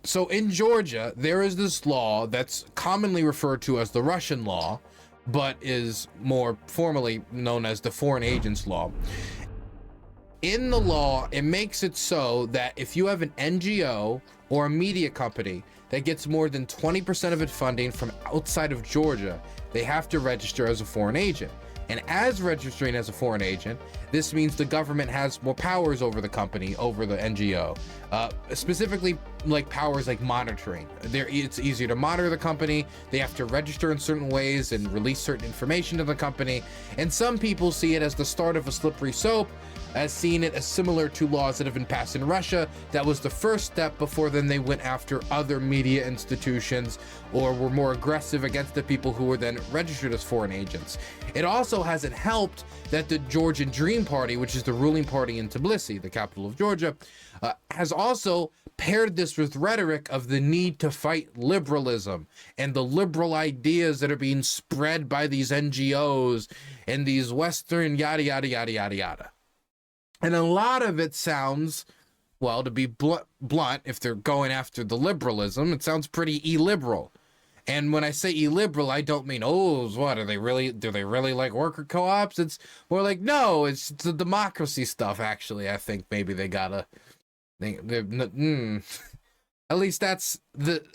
So in Georgia, there is this law that's commonly referred to as the Russian law, but is more formally known as the Foreign Agents Law. In the law, it makes it so that if you have an NGO or a media company that gets more than 20% of its funding from outside of Georgia, they have to register as a foreign agent. And as registering as a foreign agent, this means the government has more powers over the company, over the NGO, specifically like powers like monitoring. It's easier to monitor the company. They have to register in certain ways and release certain information to the company. And some people see it as the start of a slippery slope, as seeing it as similar to laws that have been passed in Russia. That was the first step before then they went after other media institutions or were more aggressive against the people who were then registered as foreign agents. It also hasn't helped that the Georgian Dream Party, which is the ruling party in Tbilisi, the capital of Georgia, has also paired this with rhetoric of the need to fight liberalism and the liberal ideas that are being spread by these NGOs and these Western yada, yada, yada, yada, yada. And a lot of it sounds, well, to be blunt, if they're going after the liberalism, it sounds pretty illiberal. And when I say illiberal, I don't mean, oh, what, do they really like worker co-ops? It's more like, no, it's the democracy stuff, actually. I think maybe they gotta, at least that's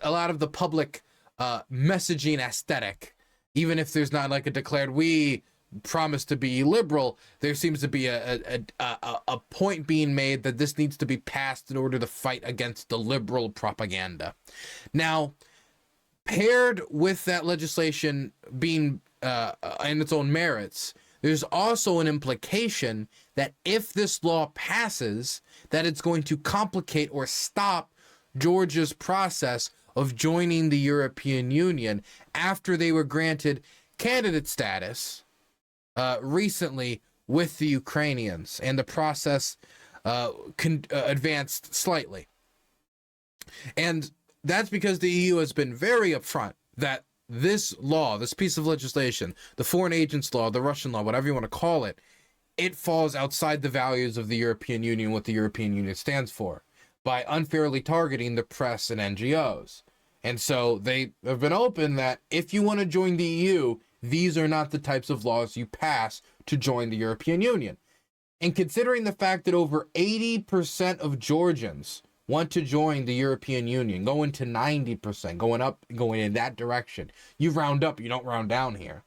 a lot of the public messaging aesthetic. Even if there's not like a declared, we promise to be liberal, there seems to be a point being made that this needs to be passed in order to fight against the liberal propaganda. Now, paired with that legislation being in its own merits, there's also an implication that if this law passes, that it's going to complicate or stop Georgia's process of joining the European Union after they were granted candidate status recently with the Ukrainians, and the process advanced slightly. And that's because the EU has been very upfront that this law, this piece of legislation, the Foreign Agents Law, the Russian law, whatever you want to call it, it falls outside the values of the European Union, what the European Union stands for, by unfairly targeting the press and NGOs. And so they have been open that if you want to join the EU, these are not the types of laws you pass to join the European Union. And considering the fact that over 80% of Georgians want to join the European Union, going to 90%, going up, going in that direction, you round up, you don't round down here.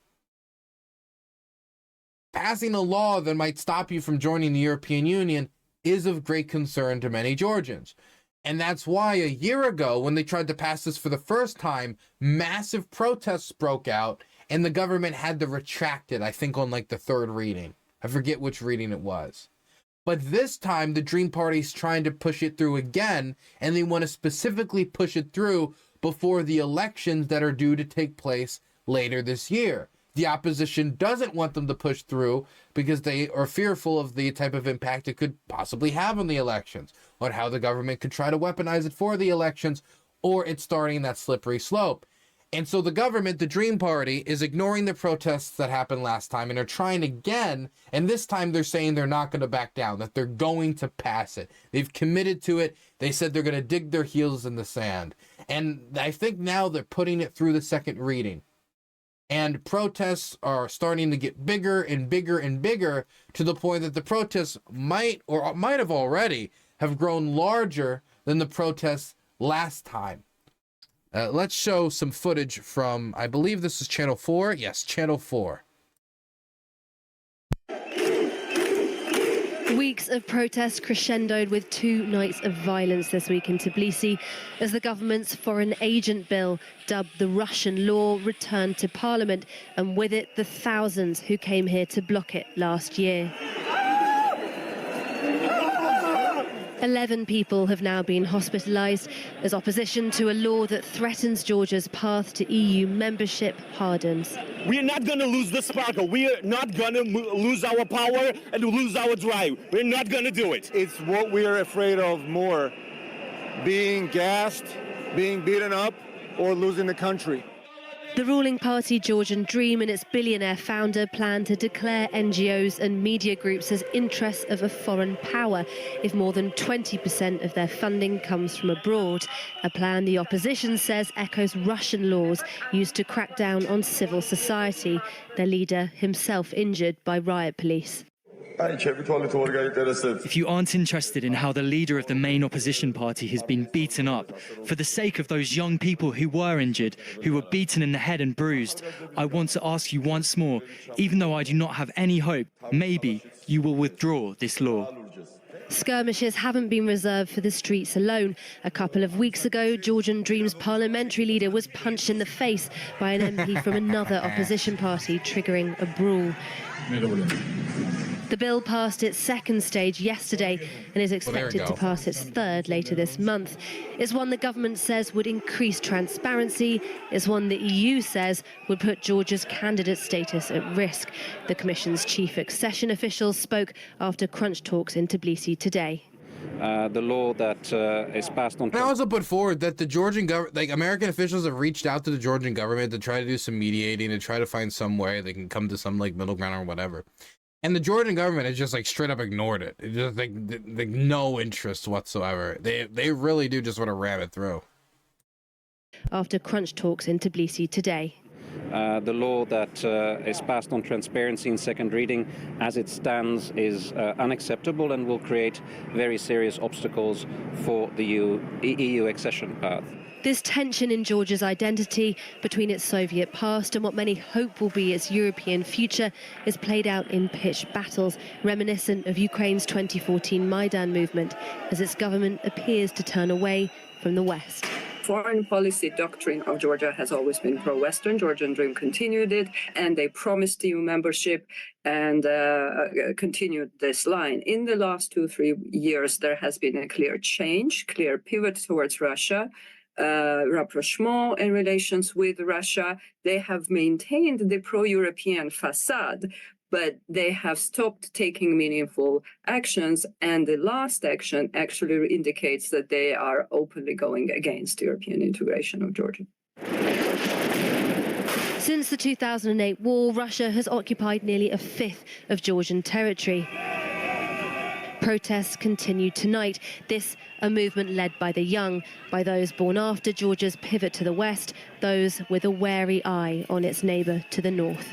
Passing a law that might stop you from joining the European Union is of great concern to many Georgians. And that's why a year ago, when they tried to pass this for the first time, massive protests broke out, and the government had to retract it, I think on like the third reading. I forget which reading it was. But this time, the Dream Party's trying to push it through again, and they want to specifically push it through before the elections that are due to take place later this year. The opposition doesn't want them to push through because they are fearful of the type of impact it could possibly have on the elections, or how the government could try to weaponize it for the elections, or it's starting that slippery slope. And so the government, the Dream Party, is ignoring the protests that happened last time, and are trying again, and this time they're saying they're not going to back down, that they're going to pass it. They've committed to it. They said they're going to dig their heels in the sand. And I think now they're putting it through the second reading. And protests are starting to get bigger and bigger and bigger, to the point that the protests might have already have grown larger than the protests last time. Let's show some footage from, I believe this is Channel 4. Yes, Channel 4. Weeks of protests crescendoed with 2 nights of violence this week in Tbilisi as the government's foreign agent bill, dubbed the Russian law, returned to Parliament, and with it the thousands who came here to block it last year. 11 people have now been hospitalised as opposition to a law that threatens Georgia's path to EU membership hardens. We are not going to lose the sparkle. We are not going to lose our power and lose our drive. We're not going to do it. It's what we are afraid of more: being gassed, being beaten up, or losing the country. The ruling party Georgian Dream and its billionaire founder plan to declare NGOs and media groups as interests of a foreign power if more than 20% of their funding comes from abroad. A plan the opposition says echoes Russian laws used to crack down on civil society. Their leader himself injured by riot police. If you aren't interested in how the leader of the main opposition party has been beaten up, for the sake of those young people who were injured, who were beaten in the head and bruised, I want to ask you once more, even though I do not have any hope, maybe you will withdraw this law. Skirmishes haven't been reserved for the streets alone. A couple of weeks ago, Georgian Dream's parliamentary leader was punched in the face by an MP from another opposition party, triggering a brawl. The bill passed its second stage yesterday and is expected to pass its third later this month. It's one the government says would increase transparency. It's one the EU says would put Georgia's candidate status at risk. The Commission's chief accession officials spoke after crunch talks in Tbilisi today. The law that is passed on. I also put forward that the Georgian government, like American officials, have reached out to the Georgian government to try to do some mediating, to try to find some way they can come to some like middle ground or whatever. And the Georgian government has just like straight up ignored it. It's just like no interest whatsoever. They really do just want to ram it through. After crunch talks in Tbilisi today. The law that is passed on transparency in second reading, as it stands, is unacceptable and will create very serious obstacles for the EU accession path. This tension in Georgia's identity between its Soviet past and what many hope will be its European future is played out in pitched battles, reminiscent of Ukraine's 2014 Maidan movement, as its government appears to turn away from the West. Foreign policy doctrine of Georgia has always been pro-Western. Georgian Dream continued it, and they promised EU membership and continued this line. In the last 2-3 years, there has been a clear change, clear pivot towards Russia, rapprochement in relations with Russia. They have maintained the pro-European facade, but they have stopped taking meaningful actions, and the last action actually indicates that they are openly going against European integration of Georgia. Since the 2008 war, Russia has occupied nearly a fifth of Georgian territory. Protests continue tonight. This a movement led by the young, by those born after Georgia's pivot to the west, those with a wary eye on its neighbour to the north.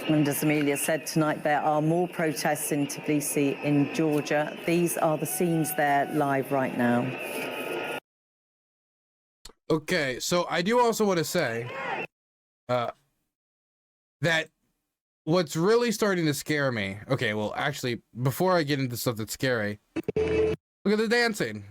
And as Amelia said, tonight there are more protests in Tbilisi in Georgia. These are the scenes there live right now. Okay, so I do also want to say that what's really starting to scare me... Okay, well, actually, before I get into stuff that's scary, look at the dancing.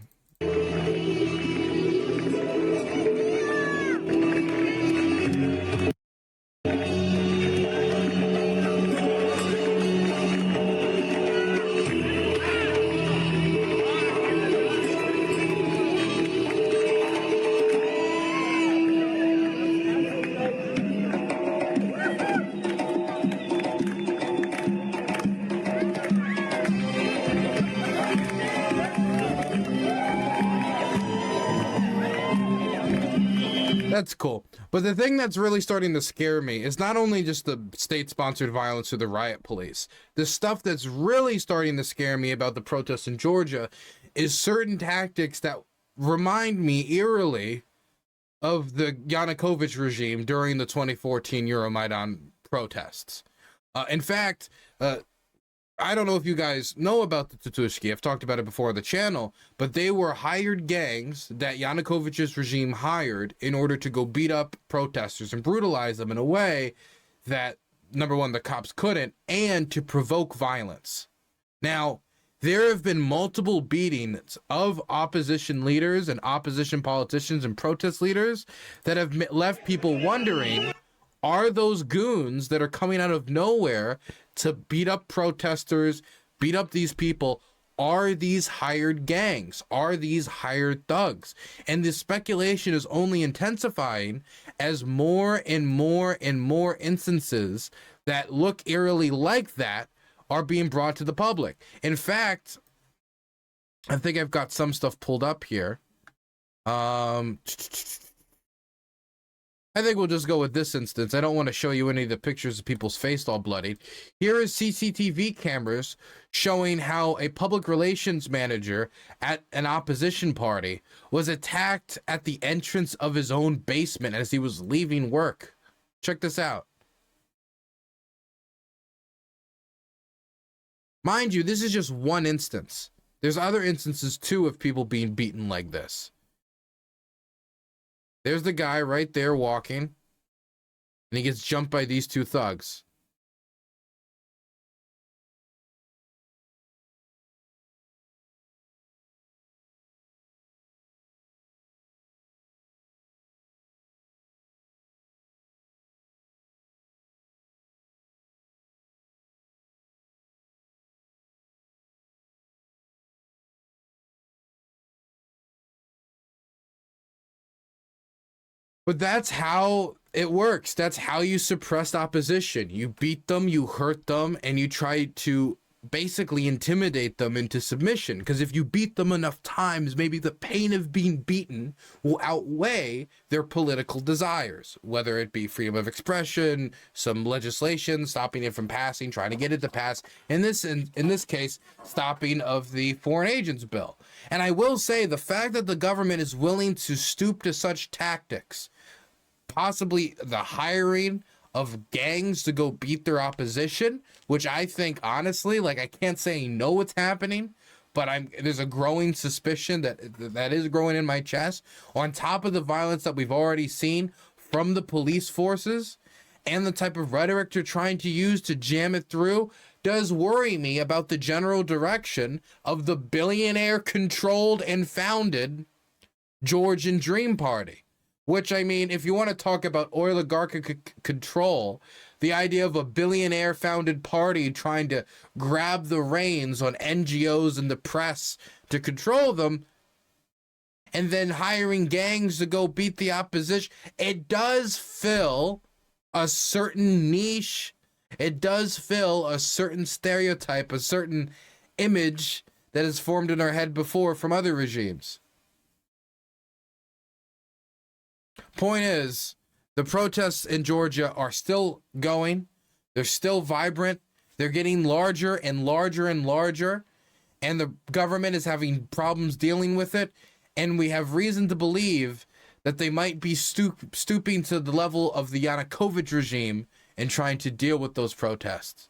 That's cool. But the thing that's really starting to scare me is not only just the state-sponsored violence or the riot police. The stuff that's really starting to scare me about the protests in Georgia is certain tactics that remind me eerily of the Yanukovych regime during the 2014 Euromaidan protests. In fact, I don't know if you guys know about the Tutushki. I've talked about it before on the channel, but they were hired gangs that Yanukovych's regime hired in order to go beat up protesters and brutalize them in a way that, number one, the cops couldn't, and to provoke violence. Now, there have been multiple beatings of opposition leaders and opposition politicians and protest leaders that have left people wondering, are those goons that are coming out of nowhere to beat up protesters, beat up these people, are these hired gangs? Are these hired thugs? And this speculation is only intensifying as more and more and more instances that look eerily like that are being brought to the public. In fact, I think I've got some stuff pulled up here. I think we'll just go with this instance. I don't want to show you any of the pictures of people's face all bloodied. Here is CCTV cameras showing how a public relations manager at an opposition party was attacked at the entrance of his own basement as he was leaving work. Check this out. Mind you, this is just one instance. There's other instances too of people being beaten like this. There's the guy right there walking, and he gets jumped by these two thugs. But that's how it works. That's how you suppress opposition. You beat them, you hurt them, and you try to basically intimidate them into submission. Because if you beat them enough times, maybe the pain of being beaten will outweigh their political desires, whether it be freedom of expression, some legislation, stopping it from passing, trying to get it to pass. In this case, stopping of the foreign agents bill. And I will say the fact that the government is willing to stoop to such tactics, possibly the hiring of gangs to go beat their opposition, which I think, honestly, like, I can't say I know what's happening, but there's a growing suspicion that is growing in my chest, on top of the violence that we've already seen from the police forces and the type of rhetoric they're trying to use to jam it through, does worry me about the general direction of the billionaire-controlled and founded Georgian Dream Party. Which, I mean, if you want to talk about oligarchic control, the idea of a billionaire-founded party trying to grab the reins on NGOs and the press to control them, and then hiring gangs to go beat the opposition, it does fill a certain niche. It does fill a certain stereotype, a certain image that is formed in our head before from other regimes. Point is, the protests in Georgia are still going. They're still vibrant. They're getting larger and larger and larger. And the government is having problems dealing with it. And we have reason to believe that they might be stooping to the level of the Yanukovych regime and trying to deal with those protests.